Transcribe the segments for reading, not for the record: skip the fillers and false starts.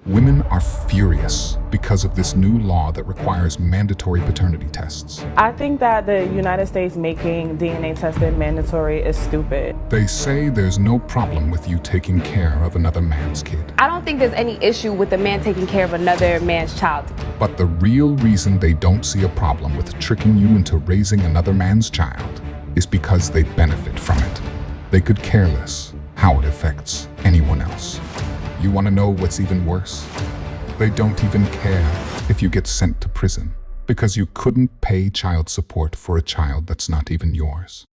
Women are furious because of this new law that requires mandatory paternity tests. I think that the United States making DNA testing mandatory is stupid. They say there's no problem with you taking care of another man's kid. I don't think there's any issue with a man taking care of another man's child. But the real reason they don't see a problem with tricking you into raising another man's child is because they benefit from it. They could care less how it affects anyone else. You want to know what's even worse? They don't even care if you get sent to prison because you couldn't pay child support for a child that's not even yours.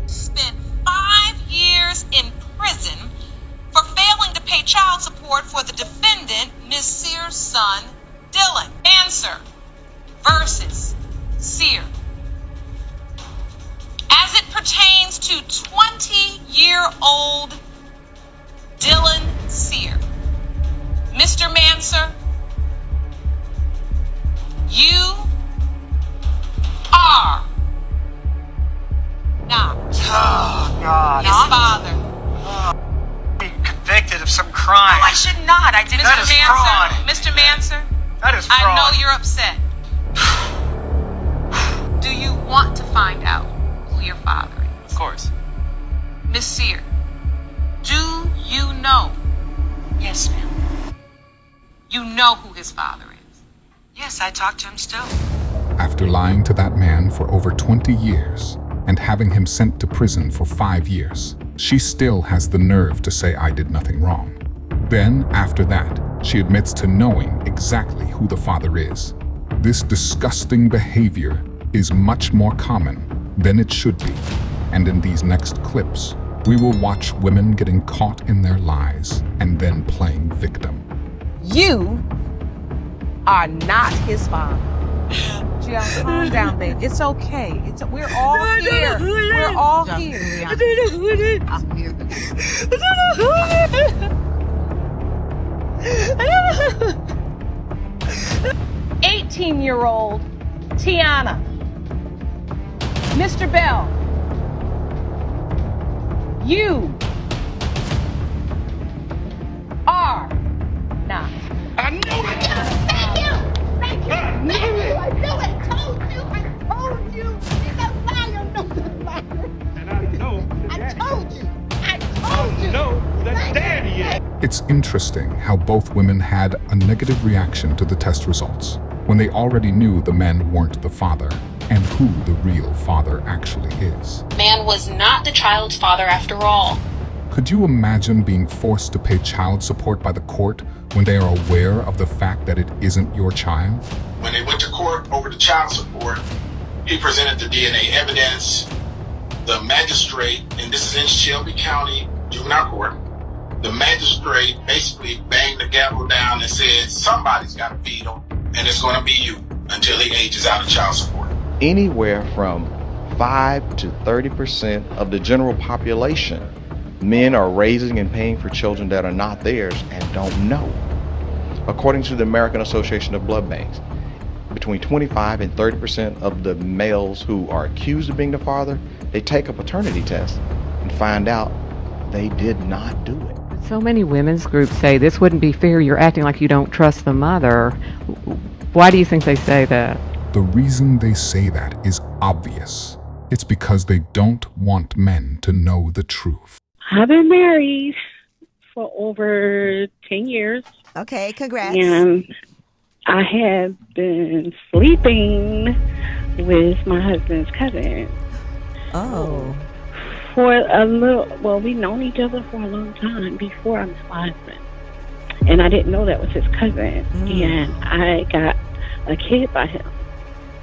Spent 5 years in prison for failing to pay child support for the defendant, Ms. Sear's son, Dylan. Answer versus Sear. As it pertains to 20-year-old Dylan Sear, Mr. Manser, you are not his father. Being convicted of some crime. No, I should not. I didn't. That is fraud. Mr. Manser, That is fraud. I know you're upset. Do you want to find out who your father is? Of course. Miss Sear, do you know? Yes, ma'am. You know who his father is. Yes, I talk to him still. After lying to that man for over 20 years and having him sent to prison for 5 years, she still has the nerve to say I did nothing wrong. Then, after that, she admits to knowing exactly who the father is. This disgusting behavior is much more common than it should be. And in these next clips, we will watch women getting caught in their lies and then playing victim. You are not his father. Jill, calm down, babe. It's okay. We're all here. We're all here. I'm here. 18-year-old Tiana. Mr. Bell, you are not. I knew it! Thank you! Thank you! I knew it! I told you! I told you! He's a liar! No, he's a liar! And I know I told you! I told you! know that daddy is. It's interesting how both women had a negative reaction to the test results when they already knew the men weren't the father and who the real father actually is. Man was not the child's father after all. Could you imagine being forced to pay child support by the court when they are aware of the fact that it isn't your child? When they went to court over the child support, he presented the DNA evidence. The magistrate, and this is in Shelby County Juvenile Court, the magistrate basically banged the gavel down and said, somebody's got to feed him, and it's going to be you until he ages out of child support. Anywhere from 5 to 30% of the general population, men are raising and paying for children that are not theirs and don't know. According to the American Association of Blood Banks, between 25 and 30% of the males who are accused of being the father, they take a paternity test and find out they did not do it. So many women's groups say this wouldn't be fair. You're acting like you don't trust the mother. Why do you think they say that? The reason they say that is obvious. It's because they don't want men to know the truth. I've been married for over 10 years. Okay, congrats. And I have been sleeping with my husband's cousin. Oh. For a little, well, we've known each other for a long time before I met my husband. And I didn't know that was his cousin. And I got a kid by him.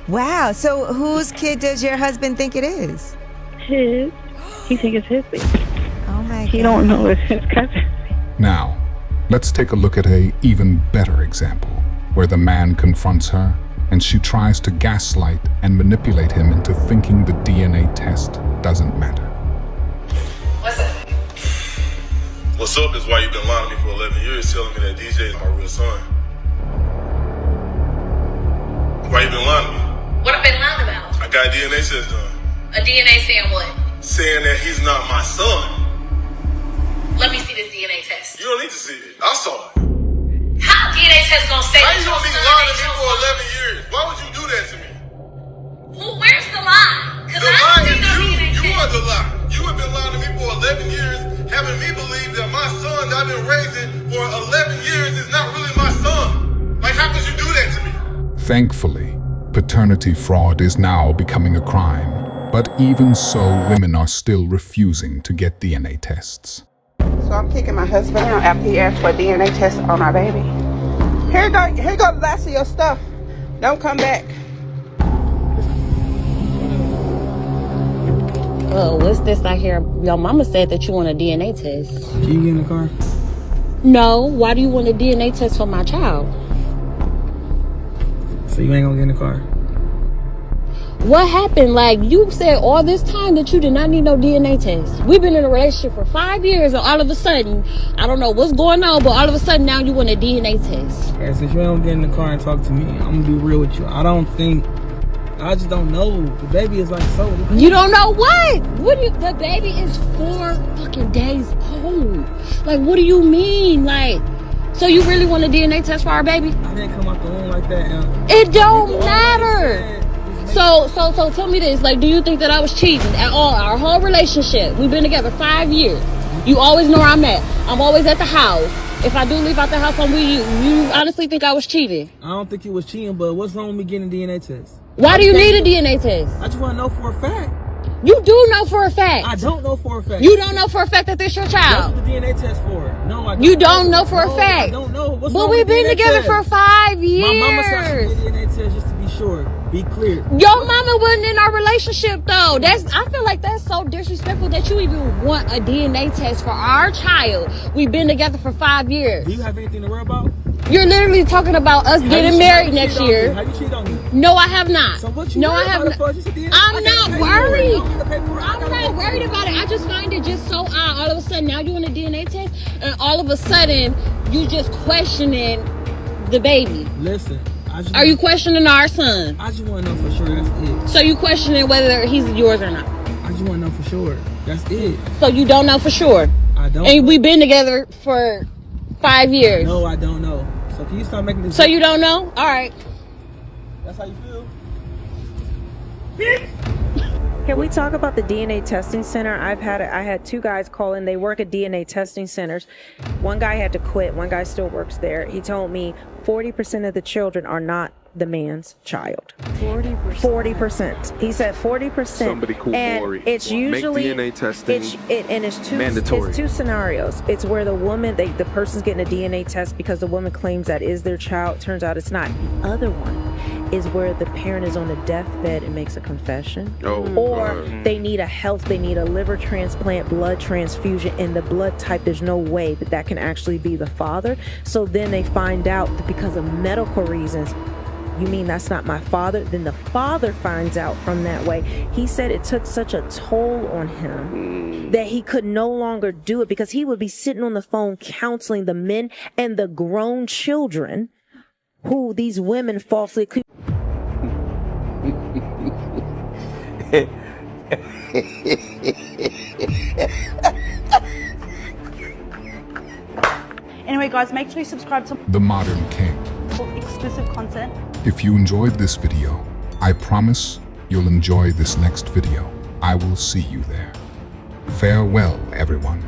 Wow. So whose kid does your husband think it is? His. He thinks it's his baby. Oh my God. He don't know it's his cousin. Now, let's take a look at an even better example, where the man confronts her and she tries to gaslight and manipulate him into thinking the DNA test doesn't matter. What's up? What's up is why you've been lying to me for 11 years, telling me that DJ is my real son. Why you been lying to me? What have I been lying about? I got DNA test done. A DNA saying what? Saying that he's not my son. Let me see this DNA test. You don't need to see it. I saw it. How say How that you your gonna be son lying to ain't me your for son? 11 years? Why would you do that to me? Well, where's the lie? Because The I lie don't is need no DNA you. You test. are the lie. You have been lying to me for 11 years, having me believe that my son that I've been raising for 11 years is not really my son. Like, how could you do that to me? Thankfully, paternity fraud is now becoming a crime. But even so, women are still refusing to get DNA tests. So I'm kicking my husband out after he asked for a DNA test on our baby. Here go the last of your stuff. Don't come back. Oh, what's this I hear? Your mama said that you want a DNA test. Can you get in the car? No, why do you want a DNA test for my child? So you ain't gonna get in the car? What happened? Like, you said all this time that you did not need no DNA test. We've been in a relationship for 5 years, and all of a sudden, I don't know what's going on, but all of a sudden now you want a DNA test. Hey, since you don't get in the car and talk to me, I'm gonna be real with you. I just don't know. The baby is like so. You don't know what? The baby is 4 fucking days old. Like, what do you mean? Like, so you really want a DNA test for our baby? I didn't come out the womb like that. It don't matter. So tell me this. Like, do you think that I was cheating at all? Our whole relationship, we've been together 5 years. You always know where I'm at. I'm always at the house. If I do leave out the house, I'm with you. You honestly think I was cheating? I don't think you was cheating, but what's wrong with me getting a DNA test? Why do you need a DNA test? I just want to know for a fact. You do know for a fact. I don't know for a fact. You don't know for a fact that this your child. That's what the DNA test for. No, I don't. You don't know for a fact. I don't know. What's but wrong we've with been DNA together test? for 5 years. My mama said I should get a DNA test just to be sure. Be clear. Your mama wasn't in our relationship though. I feel like that's so disrespectful that you even want a DNA test for our child. We've been together for 5 years. Do you have anything to worry about? You're literally talking about us getting married next year. Have you cheated on me? No, I have not. So what you no, I worried have about not. it for? I'm not worried. I'm not worried about it. I just find it just so odd. All of a sudden, now you want a DNA test, and all of a sudden, you just questioning the baby. Listen. Are you questioning our son? I just want to know for sure. That's it. So you questioning whether he's yours or not? I just want to know for sure. That's it. So you don't know for sure? I don't. And we've been together for 5 years. No, I don't know. So can you stop making this? So you don't know? All right. That's how you feel? Can we talk about the DNA testing center? I had 2 guys call in. They work at DNA testing centers. One guy had to quit. One guy still works there. He told me 40% of the children are not the man's child. 40%. He said 40%. Somebody call Maury. It's usually make DNA testing it's mandatory. It's 2 scenarios. It's where the woman, the person's getting a DNA test because the woman claims that is their child. Turns out it's not. The other one is where the parent is on a deathbed and makes a confession, or they need a liver transplant, blood transfusion, and the blood type, there's no way that can actually be the father. So then they find out that because of medical reasons, you mean that's not my father? Then the father finds out from that way. He said it took such a toll on him that he could no longer do it because he would be sitting on the phone counseling the men and the grown children who these women falsely accused. Anyway, guys, make sure you subscribe to The Modern King. exclusive content. If you enjoyed this video, I promise you'll enjoy this next video. I will see you there. Farewell, everyone.